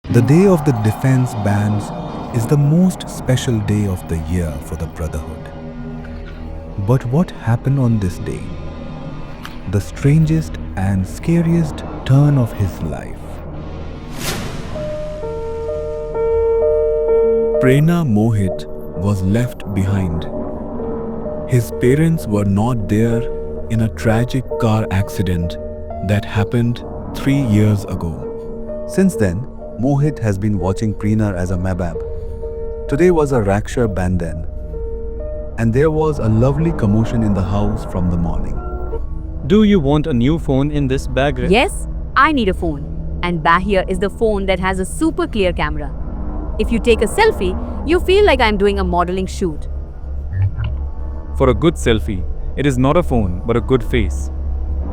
The day of the defense bans is the most special day of the year for the Brotherhood. But what happened on this day? The strangest and scariest turn of his life. Prerna Mohit was left behind. His parents were not there in a tragic car accident that happened 3 years ago. Since then, Mohit has been watching Prerna as a Mabab. Today was a Rakshar Bandhan, and there was a lovely commotion in the house from the morning. Do you want a new phone in this bag? Yes, I need a phone. And Bahir is the phone that has a super clear camera. If you take a selfie, you feel like I'm doing a modeling shoot. For a good selfie, it is not a phone but a good face.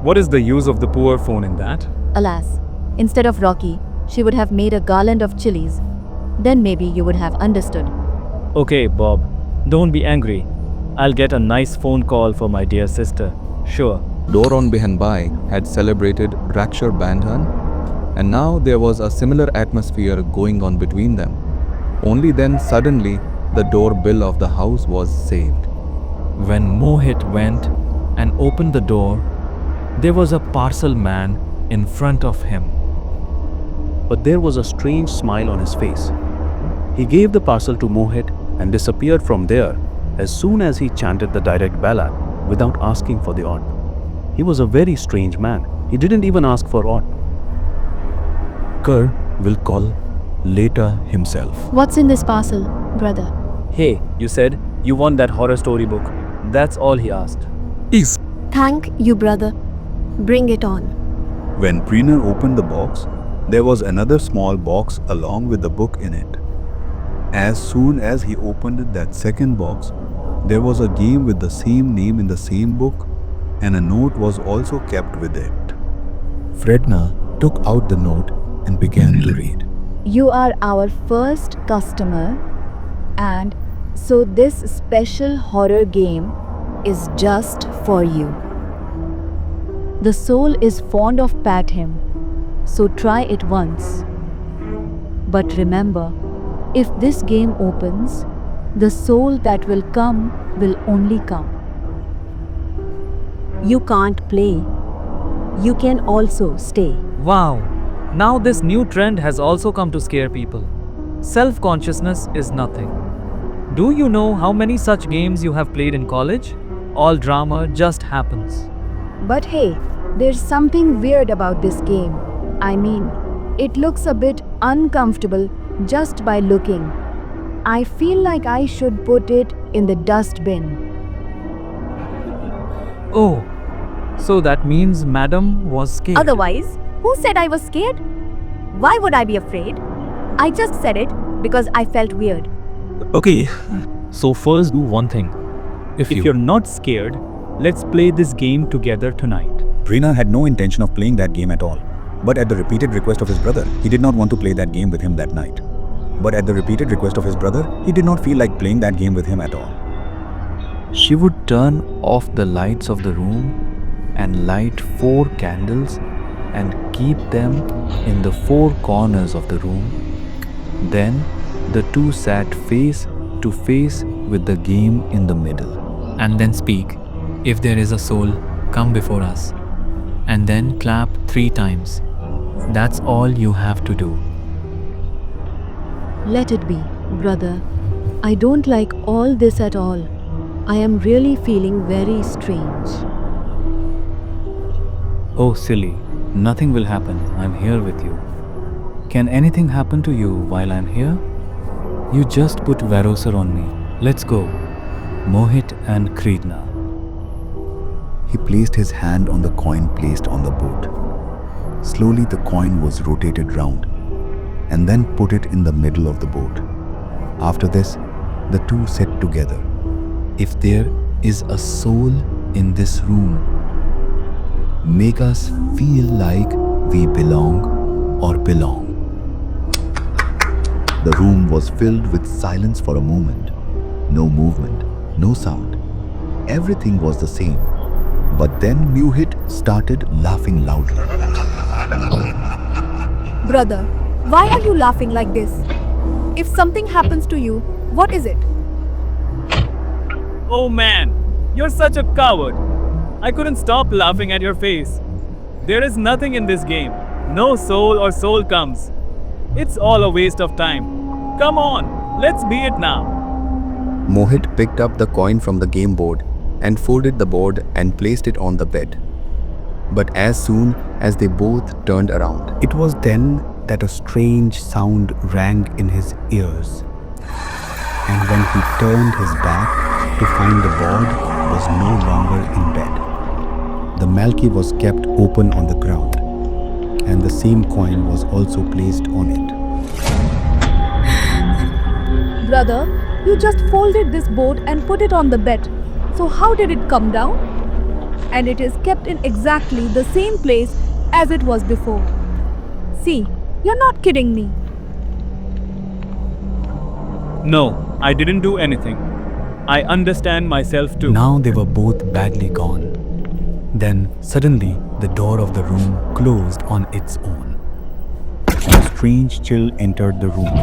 What is the use of the poor phone in that? Alas, instead of Rocky, she would have made a garland of chilies. Then maybe you would have understood. Okay, Bob, don't be angry. I'll get a nice phone call for my dear sister. Sure. Doron Behenbai had celebrated Rakshar Bandhan, and now there was a similar atmosphere going on between them. Only then suddenly the doorbell of the house was saved. When Mohit went and opened the door, there was a parcel man in front of him. But there was a strange smile on his face. He gave the parcel to Mohit and disappeared from there as soon as he chanted the direct ballad without asking for the odd. He was a very strange man. He didn't even ask for odd. Kerr will call later himself. What's in this parcel, brother? Hey, you said you want that horror story book. That's all he asked. Thank you, brother. Bring it on. When Prerna opened the box, there was another small box along with the book in it. As soon as he opened that second box, there was a game with the same name in the same book, and a note was also kept with it. Prerna took out the note and began to read. You are our first customer, and so this special horror game is just for you. The soul is fond of pat him, so try it once. But remember, if this game opens, the soul that will come will only come. You can't play. You can also stay. Wow! Now this new trend has also come to scare people. Self-consciousness is nothing. Do you know how many such games you have played in college? All drama just happens. But hey, there's something weird about this game. I mean, it looks a bit uncomfortable just by looking. I feel like I should put it in the dustbin. Oh, so that means Madam was scared. Otherwise, who said I was scared? Why would I be afraid? I just said it because I felt weird. Okay, so first do one thing. If you're not scared, let's play this game together tonight. Prerna had no intention of playing that game at all. But at the repeated request of his brother, he did not want to play that game with him that night. But at the repeated request of his brother, he did not feel like playing that game with him at all. She would turn off the lights of the room and light 4 candles and keep them in the 4 corners of the room. Then the two sat face to face with the game in the middle. And then speak, if there is a soul, come before us. And then clap 3 times. That's all you have to do. Let it be, brother. I don't like all this at all. I am really feeling very strange. Oh, silly. Nothing will happen. I'm here with you. Can anything happen to you while I'm here? You just put Varosar on me. Let's go. Mohit and Prerna. He placed his hand on the coin placed on the boat. Slowly the coin was rotated round and then put it in the middle of the boat. After this, the two said together, "If there is a soul in this room, make us feel like we belong or belong." The room was filled with silence for a moment. No movement, no sound. Everything was the same. But then Mohit started laughing loudly. Brother, Why are you laughing like this? If something happens to you, what is it? Oh man, you're such a coward. I couldn't stop laughing at your face. There is nothing in this game. No soul or soul comes. It's all a waste of time. Come on, let's beat it now. Mohit picked up the coin from the game board and folded the board and placed it on the bed. But as soon as they both turned around, It was then that a strange sound rang in his ears. And when he turned his back to find the board was no longer in bed. The Malki was kept open on the ground, and the same coin was also placed on it. Brother, you just folded this board and put it on the bed. So how did it come down? And it is kept in exactly the same place as it was before. See, you're not kidding me. No, I didn't do anything. I understand myself too. Now they were both badly gone. Then suddenly the door of the room closed on its own. A strange chill entered the room.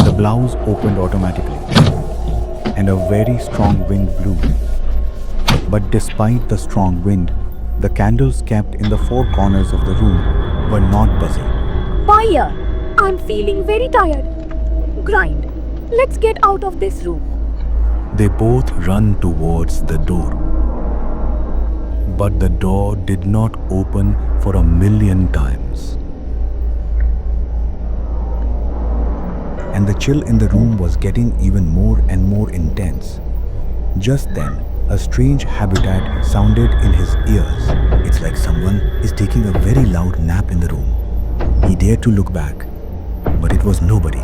The blouse opened automatically, and a very strong wind blew. But despite the strong wind, the candles kept in the four corners of the room were not buzzing. Fire! I'm feeling very tired. Grind. Let's get out of this room. They both run towards the door. But the door did not open for 1,000,000 times. And the chill in the room was getting even more and more intense. Just then, a strange habitat sounded in his ears. It's like someone is taking a very loud nap in the room. He dared to look back, but it was nobody.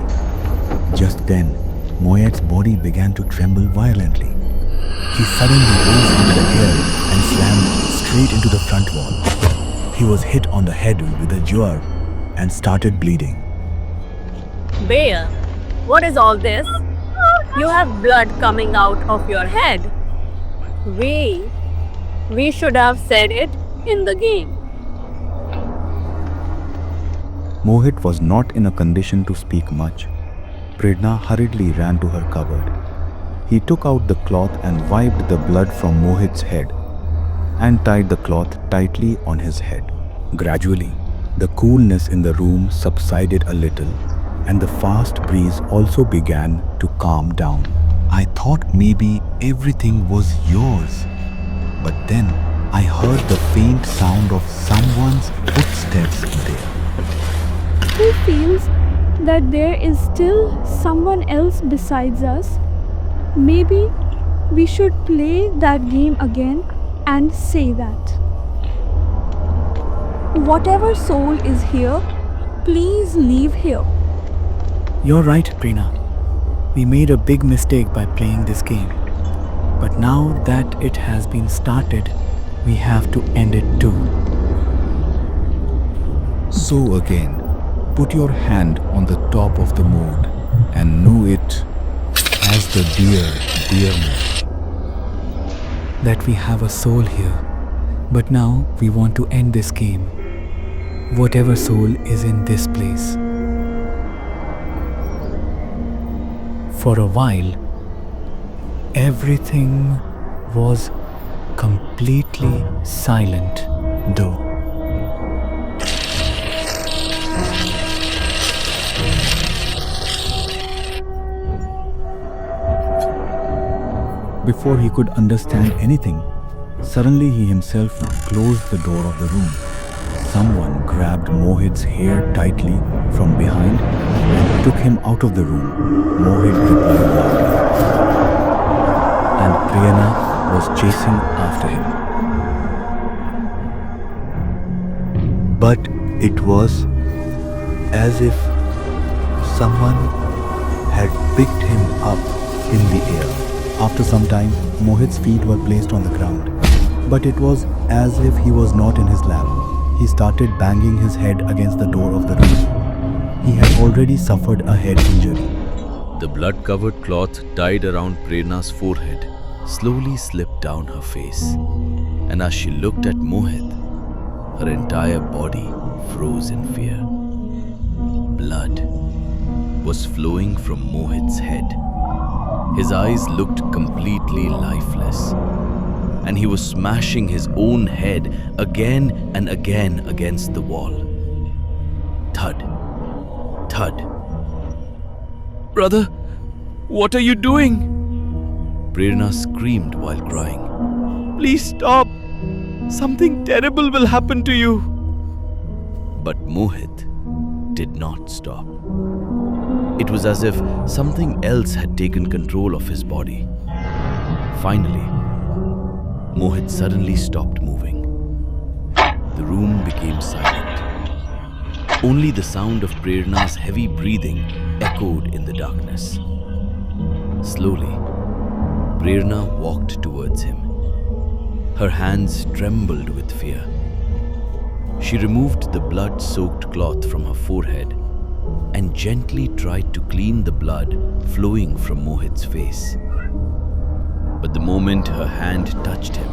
Just then, Moyet's body began to tremble violently. He suddenly rose into the air and slammed straight into the front wall. He was hit on the head with a jar and started bleeding. Bear, what is all this? You have blood coming out of your head. We should have said it in the game. Mohit was not in a condition to speak much. Prerna hurriedly ran to her cupboard. He took out the cloth and wiped the blood from Mohit's head and tied the cloth tightly on his head. Gradually, the coolness in the room subsided a little, and the fast breeze also began to calm down. I thought maybe everything was yours, but then I heard the faint sound of someone's footsteps there. Who feels that there is still someone else besides us? Maybe we should play that game again and say that. Whatever soul is here, please leave here. You're right, Prerna. We made a big mistake by playing this game. But now that it has been started, we have to end it too. So again, put your hand on the top of the moon and know it as the dear moon. That we have a soul here, but now we want to end this game. Whatever soul is in this place. For a while, everything was completely silent, though. Before he could understand anything, suddenly he himself closed the door of the room. Someone grabbed Mohit's hair tightly from behind and took him out of the room. Mohit replied loudly, and Prerna was chasing after him. But it was as if someone had picked him up in the air. After some time, Mohit's feet were placed on the ground, but it was as if he was not in his lap. He started banging his head against the door of the room. He had already suffered a head injury. The blood-covered cloth tied around Prerna's forehead slowly slipped down her face, and as she looked at Mohit, her entire body froze in fear. blood was flowing from Mohit's head. His eyes looked completely lifeless, and he was smashing his own head again and again against the wall. Thud, thud. "Brother, what are you doing?" Prerna screamed while crying. "Please stop! Something terrible will happen to you!" But Mohit did not stop. It was as if something else had taken control of his body. Finally, Mohit suddenly stopped moving. The room became silent. Only the sound of Prerna's heavy breathing echoed in the darkness. Slowly, Prerna walked towards him. Her hands trembled with fear. She removed the blood-soaked cloth from her forehead and gently tried to clean the blood flowing from Mohit's face. But the moment her hand touched him,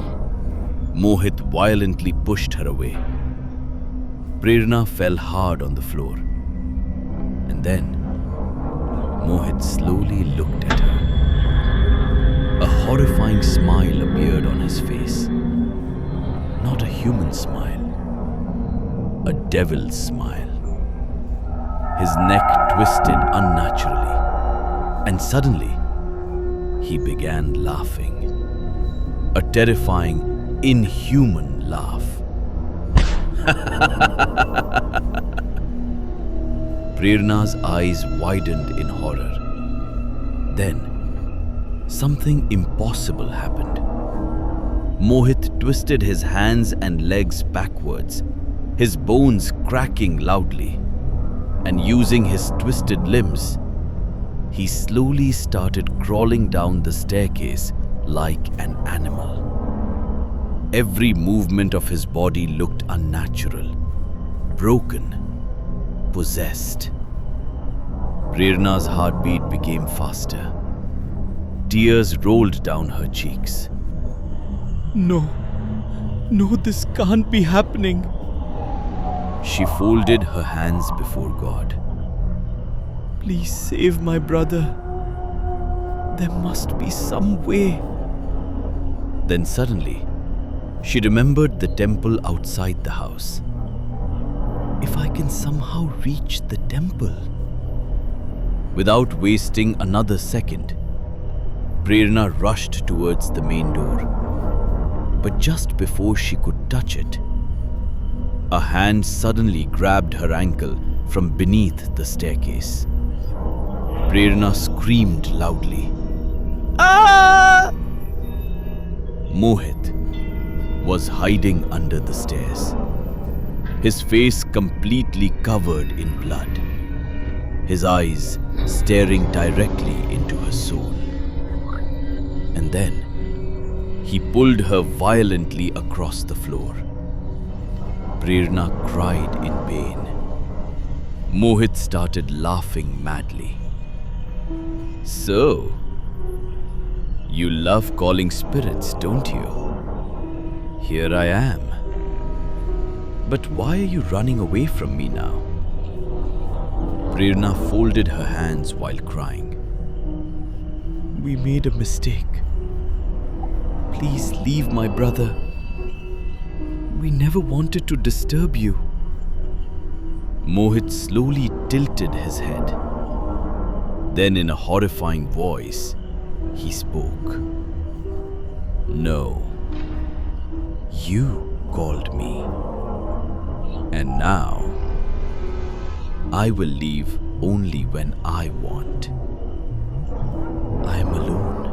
Mohit violently pushed her away. Prerna fell hard on the floor. And then, Mohit slowly looked at her. A horrifying smile appeared on his face. Not a human smile, a devil's smile. His neck twisted unnaturally, and suddenly, he began laughing. A terrifying, inhuman laugh. Prerna's eyes widened in horror. Then, something impossible happened. Mohit twisted his hands and legs backwards, his bones cracking loudly. And using his twisted limbs, he slowly started crawling down the staircase like an animal. Every movement of his body looked unnatural, broken, possessed. Prerna's heartbeat became faster. Tears rolled down her cheeks. No, this can't be happening. She folded her hands before God. Please save my brother. There must be some way. Then suddenly, she remembered the temple outside the house. If I can somehow reach the temple. Without wasting another second, Prerna rushed towards the main door. But just before she could touch it, a hand suddenly grabbed her ankle from beneath the staircase. Prerna screamed loudly. Ah! Mohit was hiding under the stairs, his face completely covered in blood, his eyes staring directly into her soul. And then he pulled her violently across the floor. Prerna cried in pain. Mohit started laughing madly. So, you love calling spirits, don't you? Here I am. But why are you running away from me now? Prerna folded her hands while crying. We made a mistake. Please leave my brother. We never wanted to disturb you. Mohit slowly tilted his head. Then in a horrifying voice, he spoke. No. You called me. And now, I will leave only when I want. I am alone.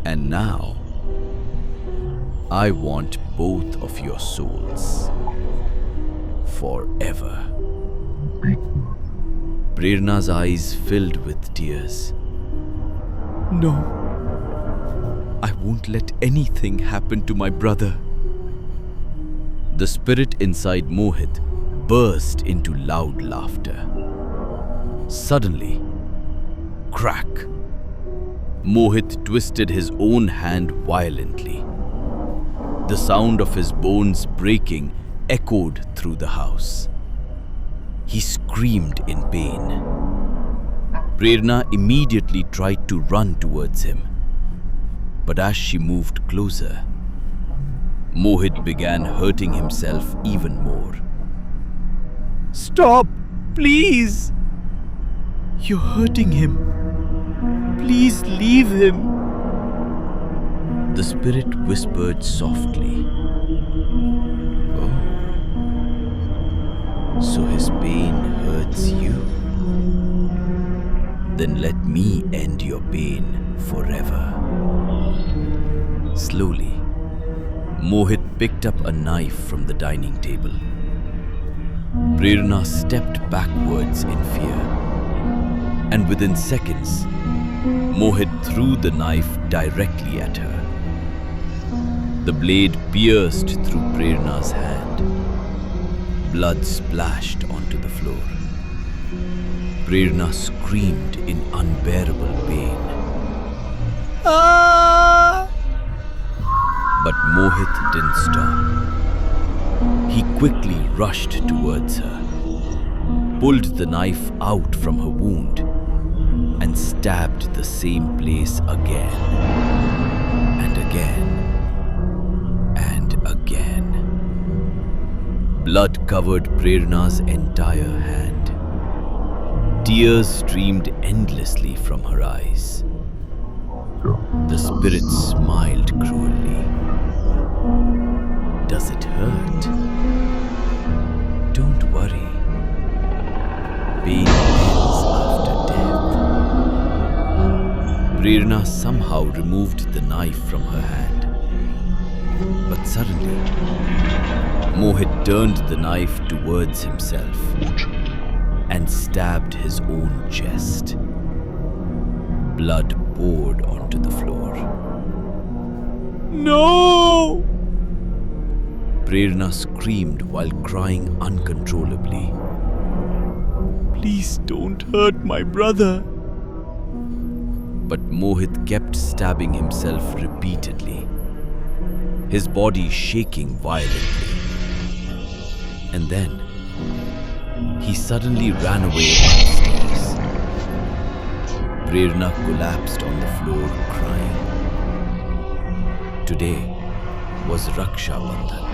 And now, I want both of your souls. Forever. Prerna's eyes filled with tears. No. I won't let anything happen to my brother. The spirit inside Mohit burst into loud laughter. Suddenly, crack! Mohit twisted his own hand violently. The sound of his bones breaking echoed through the house. He screamed in pain. Prerna immediately tried to run towards him. But as she moved closer, Mohit began hurting himself even more. "Stop, please! You're hurting him. Please leave him." The spirit whispered softly. "Oh, so his pain hurts you? Then let me end your pain forever." Slowly, Mohit picked up a knife from the dining table. Prerna stepped backwards in fear, and within seconds, Mohit threw the knife directly at her. The blade pierced through Prerna's hand. Blood splashed onto the floor. Prerna screamed in unbearable pain. But Mohit didn't stop. He quickly rushed towards her, pulled the knife out from her wound, and stabbed the same place again, and again, and again. Blood covered Prerna's entire hand. Tears streamed endlessly from her eyes. The spirit smiled cruelly. "Does it hurt? Don't worry. Pain ends after death." Prerna somehow removed the knife from her hand. But suddenly, Mohit turned the knife towards himself and stabbed his own chest. Blood poured onto the floor. "No!" Prerna screamed while crying uncontrollably. "Please don't hurt my brother." But Mohit kept stabbing himself repeatedly, his body shaking violently. And then, he suddenly ran away upstairs. Prerna collapsed on the floor crying. Today was Raksha Bandhan,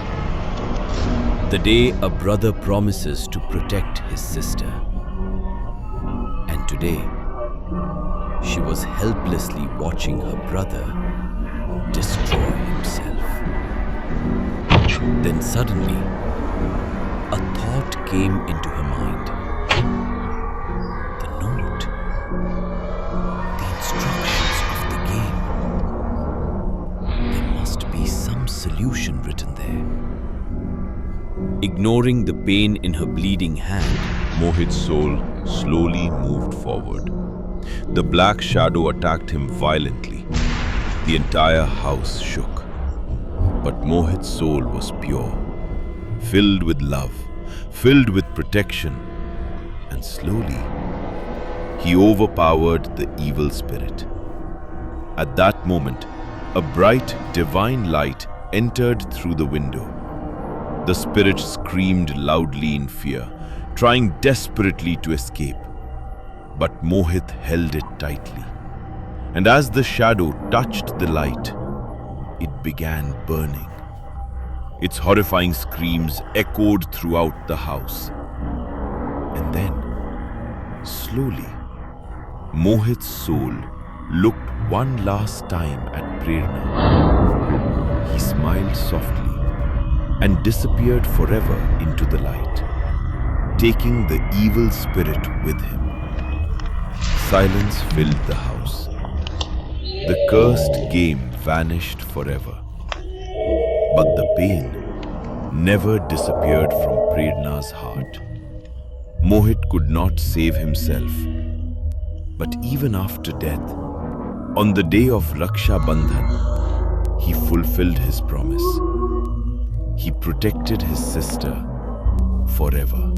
the day a brother promises to protect his sister. And today, she was helplessly watching her brother destroy himself. Then suddenly, a thought came into her mind. The note. The instructions of the game. There must be some solution written there. Ignoring the pain in her bleeding hand, Mohit's soul slowly moved forward. The black shadow attacked him violently. The entire house shook. But Mohit's soul was pure, filled with love, filled with protection, and slowly, he overpowered the evil spirit. At that moment, a bright, divine light entered through the window. The spirit screamed loudly in fear, trying desperately to escape. But Mohit held it tightly. And as the shadow touched the light, it began burning. Its horrifying screams echoed throughout the house. And then, slowly, Mohit's soul looked one last time at Prerna. He smiled softly and disappeared forever into the light, taking the evil spirit with him. Silence filled the house. The cursed game vanished forever. But the pain never disappeared from Prerna's heart. Mohit could not save himself. But even after death, on the day of Raksha Bandhan, he fulfilled his promise. He protected his sister forever.